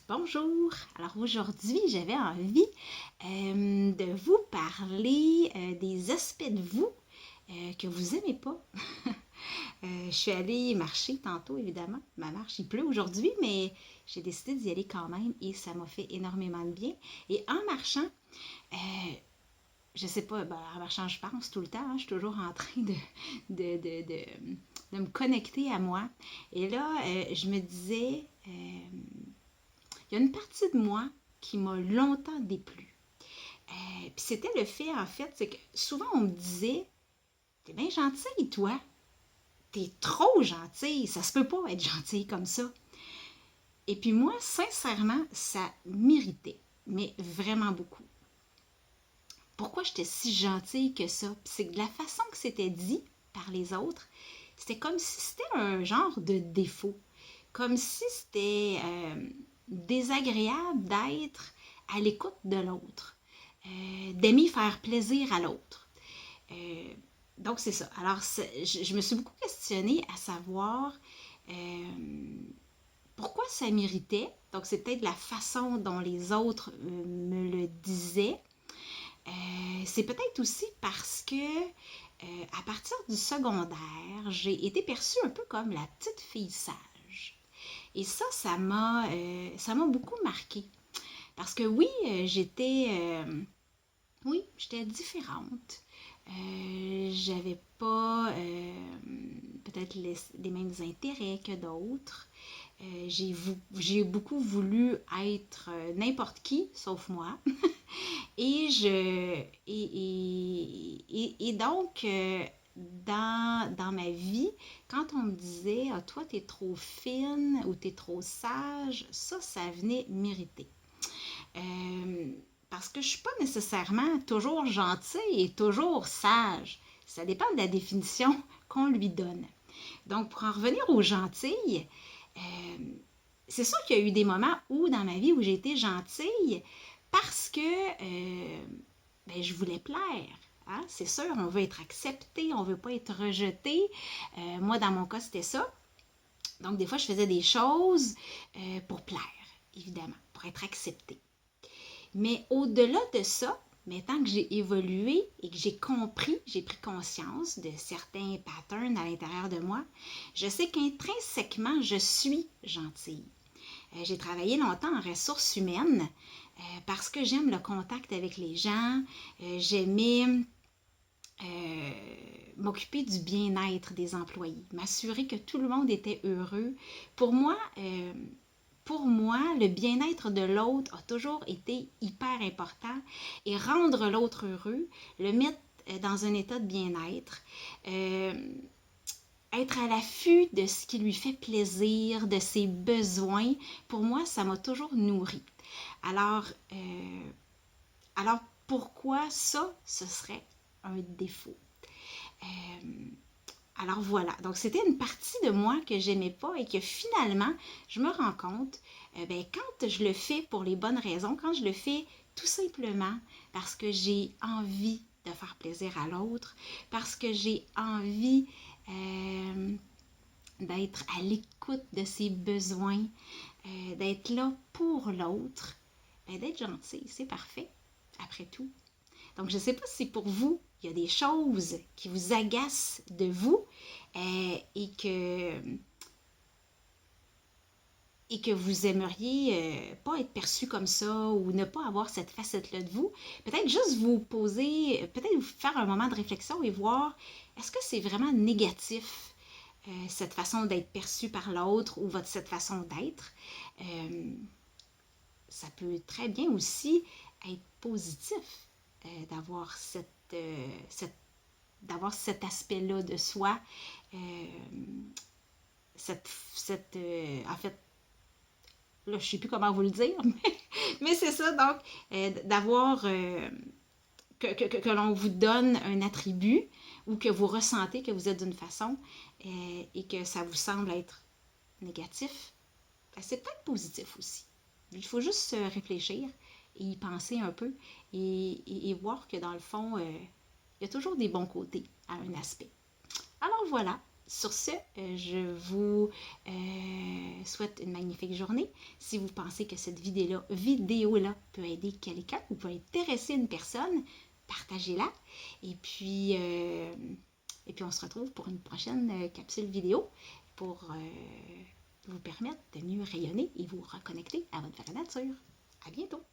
Bonjour! Alors aujourd'hui, j'avais envie de vous parler des aspects de vous que vous aimez pas. Je suis allée marcher tantôt, évidemment. Ma marche, il pleut aujourd'hui, mais j'ai décidé d'y aller quand même et ça m'a fait énormément de bien. Et en marchant, euh, je sais pas, ben, en marchant, je pense tout le temps, hein, je suis toujours en train de, de, de, de me connecter à moi. Et là, je me disais, il y a une partie de moi qui m'a longtemps déplu. Puis c'était le fait, en fait, c'est que souvent on me disait, t'es bien gentille, toi. T'es trop gentille. Ça se peut pas être gentille comme ça. Et puis moi, sincèrement, ça m'irritait. Mais vraiment beaucoup. Pourquoi j'étais si gentille que ça? Puis c'est que de la façon que c'était dit par les autres, c'était comme si c'était un genre de défaut. Comme si c'était désagréable d'être à l'écoute de l'autre, d'aimer faire plaisir à l'autre. Euh, donc, c'est ça. Alors, je me suis beaucoup questionnée à savoir pourquoi ça m'irritait. Donc, c'est peut-être la façon dont les autres me le disaient. C'est peut-être aussi parce que à partir du secondaire, j'ai été perçue un peu comme la petite fille sage. Et ça m'a beaucoup marqué. Parce que oui, j'étais différente. J'avais pas peut-être les mêmes intérêts que d'autres. J'ai beaucoup voulu être n'importe qui, sauf moi. Et donc, dans ma vie, quand on me disait ah, toi, t'es trop fine ou t'es trop sage, ça venait m'irriter. Euh, Parce que je ne suis pas nécessairement toujours gentille et toujours sage. Ça dépend de la définition qu'on lui donne. Donc, pour en revenir aux gentilles, euh, c'est sûr qu'il y a eu des moments où, dans ma vie, où j'ai été gentille parce que je voulais plaire. Hein? C'est sûr, on veut être accepté, on ne veut pas être rejeté. Moi, dans mon cas, c'était ça. Donc, des fois, je faisais des choses pour plaire, évidemment, pour être acceptée. Mais au-delà de ça, maintenant que j'ai évolué et que j'ai compris, j'ai pris conscience de certains patterns à l'intérieur de moi, je sais qu'intrinsèquement, je suis gentille. J'ai travaillé longtemps en ressources humaines parce que j'aime le contact avec les gens, j'aimais euh, m'occuper du bien-être des employés, m'assurer que tout le monde était heureux. Pour moi, euh, pour moi, le bien-être de l'autre a toujours été hyper important et rendre l'autre heureux, le mettre dans un état de bien-être, euh, être à l'affût de ce qui lui fait plaisir, de ses besoins, pour moi, ça m'a toujours nourri. Alors, euh, alors pourquoi ça, ce serait un défaut? Euh, alors voilà, donc c'était une partie de moi que j'aimais pas et que finalement, je me rends compte, quand je le fais pour les bonnes raisons, quand je le fais tout simplement parce que j'ai envie de faire plaisir à l'autre, parce que j'ai envie d'être à l'écoute de ses besoins, d'être là pour l'autre, d'être gentil, c'est parfait, après tout. Donc, je ne sais pas si pour vous, il y a des choses qui vous agacent de vous et que vous aimeriez pas être perçu comme ça ou ne pas avoir cette facette-là de vous. Peut-être juste vous poser, peut-être vous faire un moment de réflexion et voir est-ce que c'est vraiment négatif cette façon d'être perçu par l'autre ou cette façon d'être. Euh, Ça peut très bien aussi être positif d'avoir d'avoir cet aspect-là de soi, euh, en fait, là, je ne sais plus comment vous le dire, mais c'est ça, donc, d'avoir, que l'on vous donne un attribut ou que vous ressentez que vous êtes d'une façon et que ça vous semble être négatif, ben, c'est peut-être positif aussi. Il faut juste réfléchir et y penser un peu et voir que dans le fond, il y a toujours des bons côtés à un aspect. Alors voilà, Sur ce, je vous souhaite une magnifique journée. Si vous pensez que cette vidéo-là peut aider quelqu'un ou peut intéresser une personne, partagez-la. Et puis on se retrouve pour une prochaine capsule vidéo pour vous permettre de mieux rayonner et vous reconnecter à votre vraie nature. À bientôt!